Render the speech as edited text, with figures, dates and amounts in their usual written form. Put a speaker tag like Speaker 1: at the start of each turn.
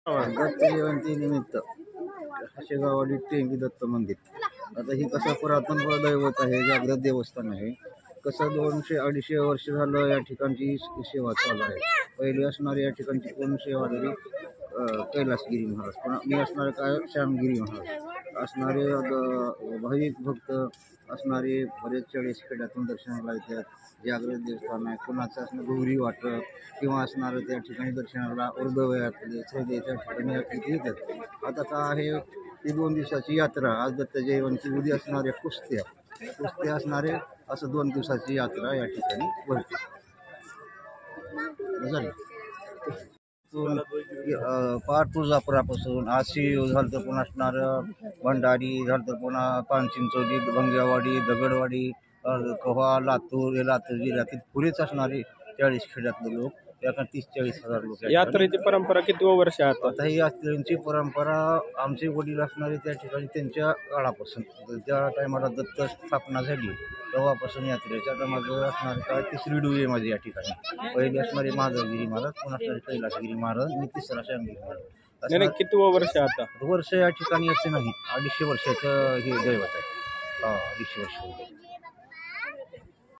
Speaker 1: दत्त जयंतीनिमित्त शेगाववाडी टेंगी दत्त मंदिर. आता ही कसं पुरातन दैवत आहे, जागृत देवस्थान आहे. कसं 200-250 वर्ष झालं या ठिकाणची सेवा चालू आहे. पहिली असणारी या ठिकाणची पूर्ण सेवागिरी कैलासगिरी महाराज, पुन्हा मी असणारे काय श्यामगिरी महाराज असणारे भाविक भक्त असणारे बरेच 40 खेड्यातून दर्शनाला येतात. जागृत देवस्थान आहे. कुणाचं असणं गौरी वाटप किंवा असणारं त्या ठिकाणी दर्शनाला वयातले श्रद्धेच्या ठिकाणी इथे येतात. आता का आहे ती 2 दिवसाची यात्रा. आज दत्त जयंती, उद्या असणाऱ्या कुस्त्या असणारे असं 2 दिवसाची यात्रा या ठिकाणी भरते. झालं पार तुळजापुरापासून आशी झालं तर पुन्हा असणारं भंडारी झालं तर पुन्हा पानचिंचोली, भंगेवाडी, दगडवाडी, कव्हा, लातूर, हे लातूर जिल्ह्यातील पुरेच असणारे 40 खेड्यातले लोक, त्याकडे 30-40 हजार लोक.
Speaker 2: यात्रेची परंपरा किती वर्ष आहे
Speaker 1: आता ही यात्रेची परंपरा आमचे वडील असणारे त्या ठिकाणी त्यांच्या काळापासून, ज्या टायमाला दत्त स्थापना झाली तेव्हापासून यात्रेच्या. आता माझं असणारे काय 3री डुई माझी या ठिकाणी. पहिले असणारे माधवगिरी महाराज, पुन्हा असणारे कैलासगिरी महाराज, मी 3रा श्यामगिरी महाराज.
Speaker 2: किती वर्ष आता
Speaker 1: वर्ष या ठिकाणी याचे नाही, 250 वर्षाचं हे दैवत आहे. 250 वर्ष.